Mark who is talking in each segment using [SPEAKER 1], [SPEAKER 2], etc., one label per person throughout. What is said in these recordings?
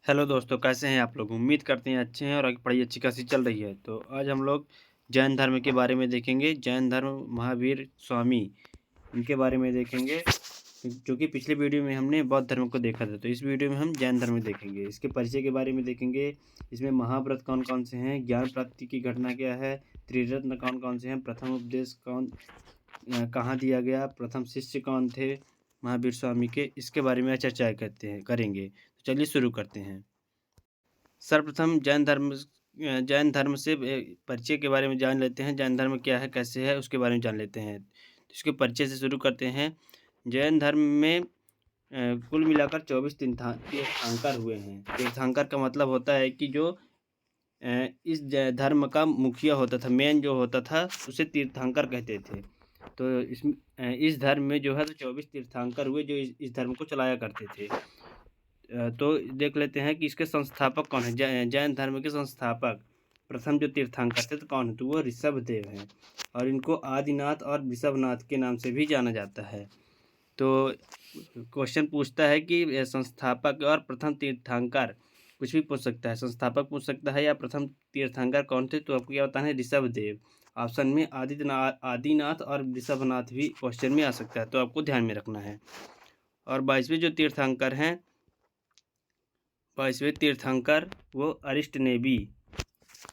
[SPEAKER 1] Hello दोस्तों, कैसे हैं आप लोग? उम्मीद करते हैं अच्छे हैं और आपकी पढ़ाई अच्छी खासी चल रही है। तो आज हम लोग जैन धर्म के बारे में देखेंगे। जैन धर्म महावीर स्वामी इनके बारे में देखेंगे, क्योंकि पिछले वीडियो में हमने बौद्ध धर्म को देखा था। तो इस वीडियो में हम जैन धर्म देखेंगे, इसके परिचय के बारे में देखेंगे। इसमें महाव्रत कौन कौन से हैं, ज्ञान प्राप्ति की घटना क्या है, त्रिरत्न कौन कौन से हैं, प्रथम उपदेश कहाँ दिया गया, प्रथम शिष्य कौन थे महावीर स्वामी के, इसके बारे में चर्चा करेंगे। तो चलिए शुरू करते हैं। सर्वप्रथम जैन धर्म से परिचय के बारे में जान लेते हैं। जैन धर्म क्या है, कैसे है, उसके बारे में जान लेते हैं। तो इसके परिचय से शुरू करते हैं। जैन धर्म में कुल मिलाकर 24 तीर्थंकर हुए हैं। तीर्थंकर का मतलब होता है कि जो इस धर्म का मुखिया होता था, मेन जो होता था, उसे तीर्थंकर कहते थे। तो इस धर्म में जो है तो 24 तीर्थंकर हुए जो इस धर्म को चलाया करते थे। तो देख लेते हैं कि इसके संस्थापक कौन है। जैन धर्म के संस्थापक प्रथम जो तीर्थंकर थे तो कौन है, तो वो ऋषभदेव हैं और इनको आदिनाथ और ऋषभनाथ के नाम से भी जाना जाता है। तो क्वेश्चन पूछता है कि संस्थापक और प्रथम तीर्थंकर, कुछ भी पूछ सकता है, संस्थापक पूछ सकता है या प्रथम तीर्थंकर कौन थे। तो आपको क्या बताना है, ऋषभदेव। ऑप्शन में आदिनाथ और ऋषभनाथ भी क्वेश्चन में आ सकता है, तो आपको ध्यान में रखना है। और 22वें जो तीर्थंकर हैं, 22वें तीर्थंकर वो अरिष्टनेमी।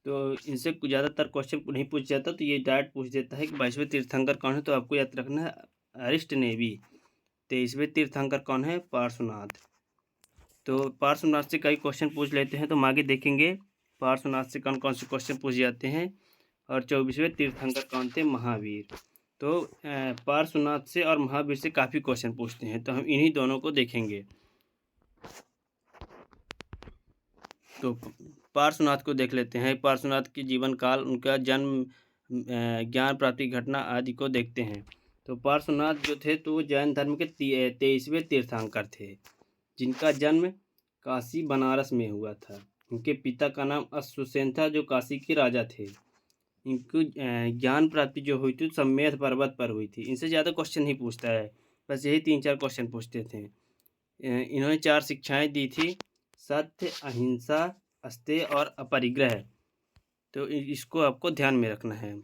[SPEAKER 1] तो इनसे ज़्यादातर क्वेश्चन नहीं पूछ जाता, तो ये डायरेक्ट पूछ देता है कि 22वें तीर्थंकर कौन है। तो आपको याद रखना है अरिष्टनेमी। 23वें तीर्थंकर कौन है, पार्श्वनाथ। तो पार्श्वनाथ से कई क्वेश्चन पूछ लेते हैं, तो हम आगे देखेंगे पार्श्वनाथ से कौन कौन से क्वेश्चन पूछ जाते हैं। और 24वें तीर्थंकर कौन थे, महावीर। तो पार्श्वनाथ से और महावीर से काफ़ी क्वेश्चन पूछते हैं, तो हम इन्हीं दोनों को देखेंगे। तो पार्श्वनाथ को देख लेते हैं। पार्श्वनाथ के जीवन काल, उनका जन्म, ज्ञान प्राप्ति घटना आदि को देखते हैं। तो पार्श्वनाथ जो थे तो वो जैन धर्म के 23वें तीर्थंकर थे, जिनका जन्म काशी बनारस में हुआ था। उनके पिता का नाम अश्वसेन था, जो काशी के राजा थे। इनको ज्ञान प्राप्ति जो हुई थी सम्मेद पर्वत पर हुई थी। इनसे ज़्यादा क्वेश्चन नहीं पूछता है, बस यही 3-4 क्वेश्चन पूछते थे। इन्होंने 4 शिक्षाएं दी थी, सत्य, अहिंसा, अस्तेय और अपरिग्रह। तो इसको आपको ध्यान में रखना है।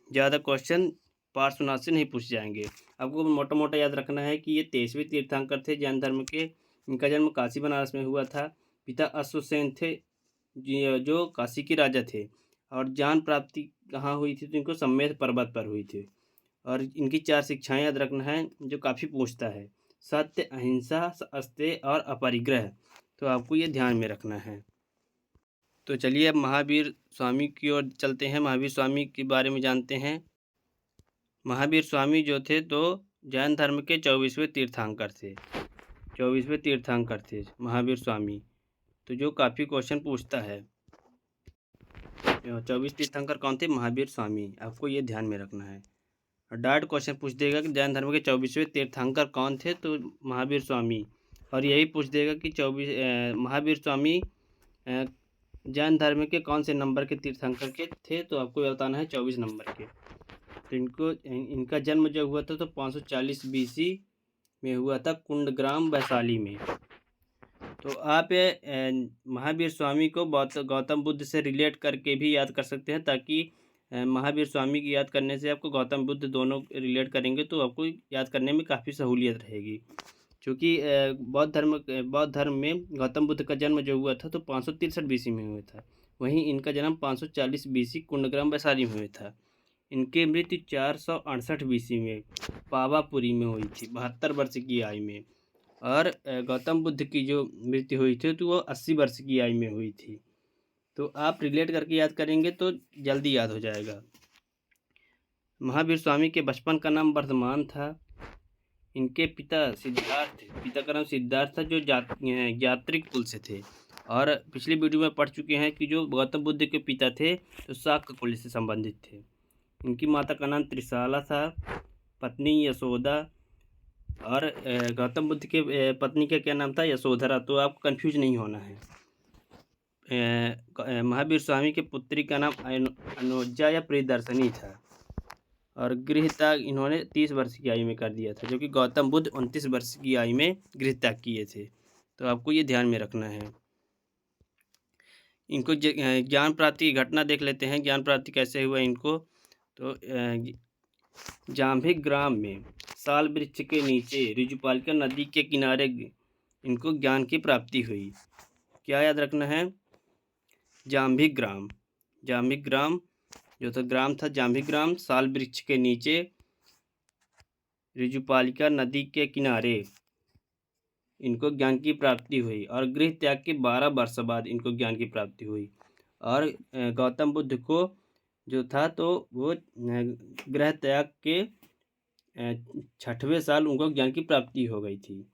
[SPEAKER 1] ज़्यादा क्वेश्चन पार्श्वनाथ से नहीं पूछ जाएंगे। आपको मोटा मोटा याद रखना है कि ये 23वें तीर्थंकर थे जैन धर्म के। इनका जन्म काशी बनारस में हुआ था। पिता अश्वसेन थे जो काशी के राजा थे। और ज्ञान प्राप्ति कहाँ हुई थी, तो इनको सम्मेद पर्वत पर हुई थी। और इनकी 4 शिक्षाएं याद रखना है, जो काफ़ी पूछता है, सत्य, अहिंसा, अस्तेय और अपरिग्रह। तो आपको ये ध्यान में रखना है। तो चलिए अब महावीर स्वामी की ओर चलते हैं, महावीर स्वामी के बारे में जानते हैं। महावीर स्वामी जो थे तो जैन धर्म के 24वें तीर्थंकर थे। 24वें तीर्थंकर थे महावीर स्वामी, तो जो काफ़ी क्वेश्चन पूछता है। 24 तीर्थंकर कौन थे, महावीर स्वामी। आपको ये ध्यान में रखना है। और डायरेक्ट क्वेश्चन पूछ देगा कि जैन धर्म के 24वें तीर्थंकर कौन थे, तो महावीर स्वामी। और यही पूछ देगा कि महावीर स्वामी जैन धर्म के कौन से नंबर के तीर्थंकर के थे, तो आपको बताना है 24 नंबर के। तो इनका जन्म जो हुआ था तो 540 BC में हुआ था, कुंडग्राम वैशाली में। तो आप महावीर स्वामी को गौतम बुद्ध से रिलेट करके भी याद कर सकते हैं, ताकि महावीर स्वामी की याद करने से आपको गौतम बुद्ध दोनों रिलेट करेंगे तो आपको याद करने में काफ़ी सहूलियत रहेगी। क्योंकि बौद्ध धर्म में गौतम बुद्ध का जन्म जो हुआ था तो 563 BC में हुआ था। वहीं इनका जन्म 540 BC कुंडग्राम वैशाली में हुआ था। इनकी मृत्यु 468 BC में पावापुरी में हुई थी, 72 वर्ष की आयु में। और गौतम बुद्ध की जो मृत्यु हुई थी तो वो 80 वर्ष की आयु में हुई थी। तो आप रिलेट करके याद करेंगे तो जल्दी याद हो जाएगा। महावीर स्वामी के बचपन का नाम वर्धमान था। इनके पिता का नाम सिद्धार्थ था, जो यात्रिक कुल से थे। और पिछली वीडियो में पढ़ चुके हैं कि जो गौतम बुद्ध के पिता थे तो शाक्य कुल से संबंधित थे। इनकी माता का नाम त्रिशाला था, पत्नी यशोदा। और गौतम बुद्ध के पत्नी का क्या नाम था, यशोधरा। तो आपको कंफ्यूज नहीं होना है। महावीर स्वामी के पुत्री का नाम अनुजा या प्रियदर्शनी था। और गृह त्याग इन्होंने 30 वर्ष की आयु में कर दिया था, जो कि गौतम बुद्ध 29 वर्ष की आयु में गृह त्याग किए थे। तो आपको ये ध्यान में रखना है। इनको ज्ञान प्राप्ति की घटना देख लेते हैं, ज्ञान प्राप्ति कैसे हुआ इनको। तो जाम्भिक ग्राम में साल वृक्ष के नीचे ऋजुपालिका नदी के किनारे इनको ज्ञान की प्राप्ति हुई। क्या याद रखना है? जाम्भिक ग्राम, जाम्भिक ग्राम जो था ग्राम था जाम्भिक ग्राम, साल वृक्ष के नीचे ऋजुपालिका नदी के किनारे इनको ज्ञान की प्राप्ति हुई। और गृह त्याग के 12 वर्ष बाद इनको ज्ञान की प्राप्ति हुई। और गौतम बुद्ध को जो था तो वो गृह त्याग के 6वें साल उनको ज्ञान की प्राप्ति हो गई थी।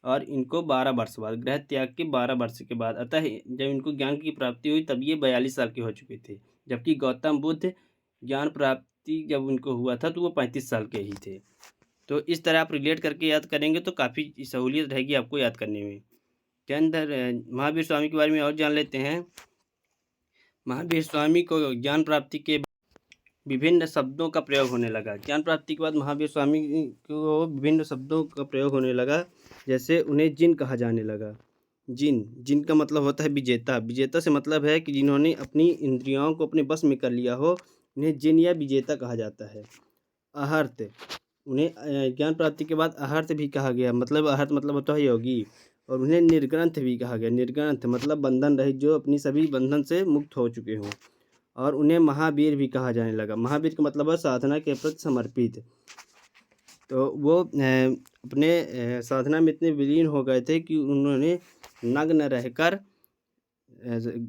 [SPEAKER 1] और इनको 12 वर्ष बाद, गृह त्याग के 12 वर्ष के बाद, अतः जब इनको ज्ञान की प्राप्ति हुई तब ये 42 साल के हो चुके थे। जबकि गौतम बुद्ध ज्ञान प्राप्ति जब उनको हुआ था तो वो 35 साल के ही थे। तो इस तरह आप रिलेट करके याद करेंगे तो काफ़ी सहूलियत रहेगी आपको याद करने में। जैन महावीर स्वामी के बारे में और जान लेते हैं। महावीर स्वामी को ज्ञान प्राप्ति के विभिन्न शब्दों का प्रयोग होने लगा। ज्ञान प्राप्ति के बाद महावीर स्वामी को विभिन्न शब्दों का प्रयोग होने लगा। जैसे उन्हें जिन कहा जाने लगा। जिन का मतलब होता है विजेता। विजेता से मतलब है कि जिन्होंने अपनी इंद्रियों को अपने बस में कर लिया हो, उन्हें जिन या विजेता कहा जाता है। अहर्त, उन्हें ज्ञान प्राप्ति के बाद अहर्त भी कहा गया। मतलब अहर्त मतलब होता है योगी। और उन्हें निर्ग्रंथ भी कहा गया। निर्ग्रंथ मतलब बंधन रहित, जो अपनी सभी बंधन से मुक्त हो चुके हों। और उन्हें महावीर भी कहा जाने लगा। महावीर का मतलब है साधना के प्रति समर्पित। तो वो अपने साधना में इतने विलीन हो गए थे कि उन्होंने नग्न रहकर,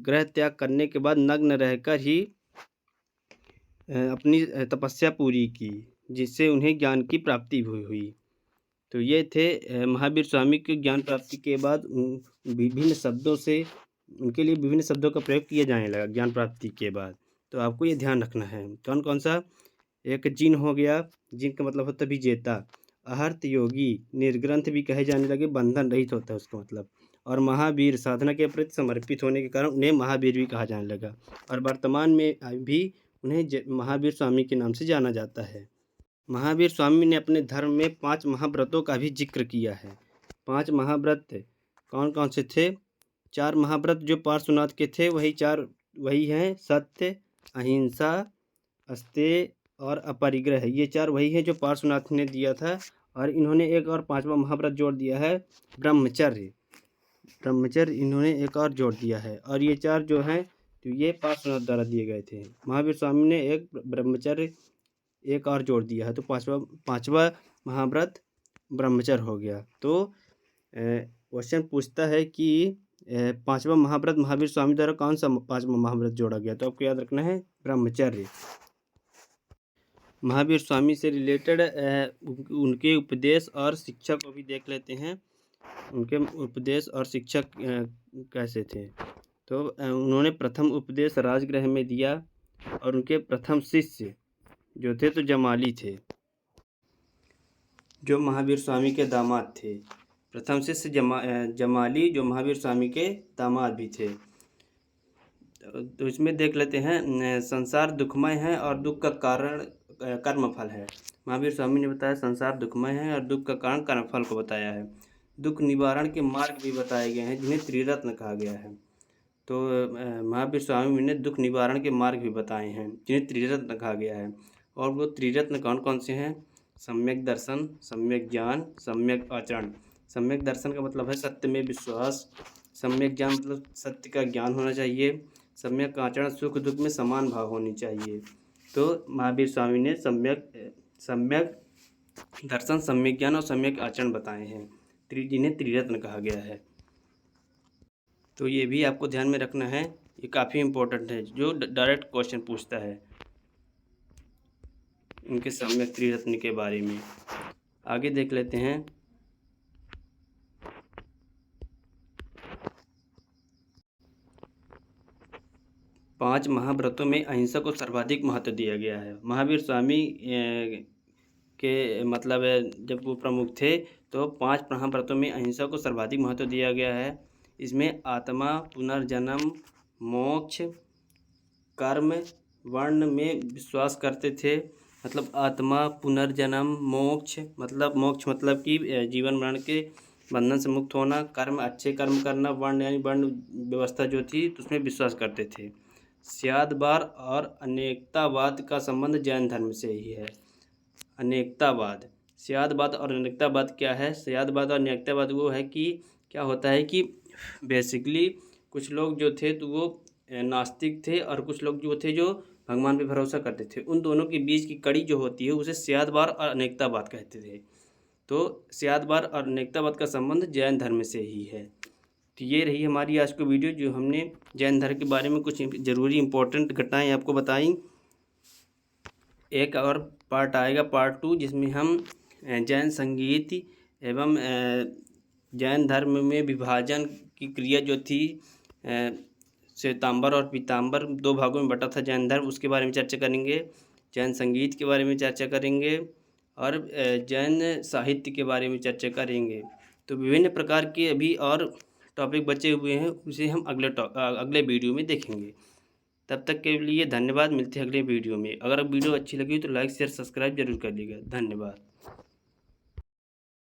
[SPEAKER 1] गृह त्याग करने के बाद नग्न रहकर ही अपनी तपस्या पूरी की, जिससे उन्हें ज्ञान की प्राप्ति हुई। तो ये थे महावीर स्वामी के ज्ञान प्राप्ति के बाद विभिन्न शब्दों से, उनके लिए विभिन्न शब्दों का प्रयोग किया जाने लगा ज्ञान प्राप्ति के बाद। तो आपको ये ध्यान रखना है। कौन कौन सा? एक जिन हो गया, जिन का मतलब होता है विजेता। अहर्त योगी, निर्ग्रंथ भी कहे जाने लगे, बंधन रहित होता है उसका मतलब। और महावीर साधना के प्रति समर्पित होने के कारण उन्हें महावीर भी कहा जाने लगा। और वर्तमान में भी उन्हें महावीर स्वामी के नाम से जाना जाता है। महावीर स्वामी ने अपने धर्म में 5 महाव्रतों का भी जिक्र किया है। 5 महाव्रत कौन कौन से थे? 4 महाव्रत जो पार्श्वनाथ के थे वही हैं सत्य, अहिंसा, अस्तेय और अपरिग्रह। ये 4 वही हैं जो पार्श्वनाथ ने दिया था। और इन्होंने एक और 5वां महाव्रत जोड़ दिया है, ब्रह्मचर्य। ब्रह्मचर्य इन्होंने एक और जोड़ दिया है। और ये 4 जो हैं तो ये पार्श्वनाथ द्वारा दिए गए थे। महावीर स्वामी ने एक ब्रह्मचर्य एक और जोड़ दिया है, तो पांचवा महाव्रत ब्रह्मचर्य हो गया। तो क्वेश्चन पूछता है कि 5वां महाव्रत महावीर स्वामी द्वारा कौन सा 5वां महाव्रत जोड़ा गया? तो आपको याद रखना है ब्रह्मचर्य। महावीर स्वामी से रिलेटेड उनके उपदेश और शिक्षा को भी देख लेते हैं। उनके उपदेश और शिक्षक कैसे थे? तो उन्होंने प्रथम उपदेश राजगृह में दिया। और उनके प्रथम शिष्य जो थे तो जमाली थे, जो महावीर स्वामी के दामाद थे। प्रथम शिष्य जमाली, जो महावीर स्वामी के दामाद भी थे। तो इसमें देख लेते हैं, संसार दुखमय है और दुख का कारण कर्मफल है। महावीर स्वामी ने बताया संसार दुखमय है और दुख का कारण कर्मफल को बताया है। दुख निवारण के मार्ग भी बताए गए हैं, जिन्हें त्रिरत्न कहा गया है। तो महावीर स्वामी ने दुख निवारण के मार्ग भी बताए हैं, जिन्हें त्रिरत्न कहा गया है। और वो त्रिरत्न कौन कौन से हैं? सम्यक दर्शन, सम्यक ज्ञान, सम्यक आचरण। सम्यक दर्शन का मतलब है सत्य में विश्वास। सम्यक ज्ञान मतलब सत्य का ज्ञान होना चाहिए। सम्यक आचरण सुख दुख में समान भाव होनी चाहिए। तो महावीर स्वामी ने सम्यक दर्शन, सम्यक ज्ञान और सम्यक आचरण बताए हैं, जिन्हें त्रिरत्न कहा गया है। तो ये भी आपको ध्यान में रखना है, ये काफ़ी इम्पोर्टेंट है, जो डायरेक्ट क्वेश्चन पूछता है इनके सम्यक त्रिरत्न के बारे में। आगे देख लेते हैं। पांच महाव्रतों में अहिंसा को सर्वाधिक महत्व दिया गया है। महावीर स्वामी के मतलब जब वो प्रमुख थे तो 5 महाव्रतों में अहिंसा को सर्वाधिक महत्व दिया गया है। इसमें आत्मा, पुनर्जन्म, मोक्ष, कर्म, वर्ण में विश्वास करते थे। मतलब आत्मा, पुनर्जन्म, मोक्ष मतलब कि जीवन मरण के बंधन से मुक्त होना, कर्म अच्छे कर्म करना, वर्ण यानी वर्ण व्यवस्था जो थी तो उसमें विश्वास करते थे। स्यादवाद और अनेकतावाद का संबंध जैन धर्म से ही है। अनेकतावाद, स्यादवाद और अनेकतावाद क्या है? स्यादवाद और अनेकतावाद वो है कि क्या होता है कि बेसिकली कुछ लोग जो थे तो वो नास्तिक थे और कुछ लोग जो थे जो भगवान पे भरोसा करते थे। उन दोनों के बीच की कड़ी जो होती है उसे स्यादवाद और अनेकतावाद कहते थे। तो स्यादवाद और अनेकतावाद का संबंध जैन धर्म से ही है। तो ये रही हमारी आज की वीडियो, जो हमने जैन धर्म के बारे में कुछ ज़रूरी इंपॉर्टेंट घटनाएं आपको बताई। एक और पार्ट आएगा, पार्ट 2, जिसमें हम जैन संगीत एवं जैन धर्म में विभाजन की क्रिया जो थी, श्वेतांबर और पीतांबर 2 भागों में बटा था जैन धर्म, उसके बारे में चर्चा करेंगे। जैन संगीत के बारे में चर्चा करेंगे और जैन साहित्य के बारे में चर्चा करेंगे। तो विभिन्न प्रकार के अभी और टॉपिक बचे हुए हैं, उसे हम अगले वीडियो में देखेंगे। तब तक के लिए धन्यवाद। मिलते हैं अगले वीडियो में। अगर वीडियो अच्छी लगी तो लाइक शेयर सब्सक्राइब जरूर कर लीजिएगा। धन्यवाद।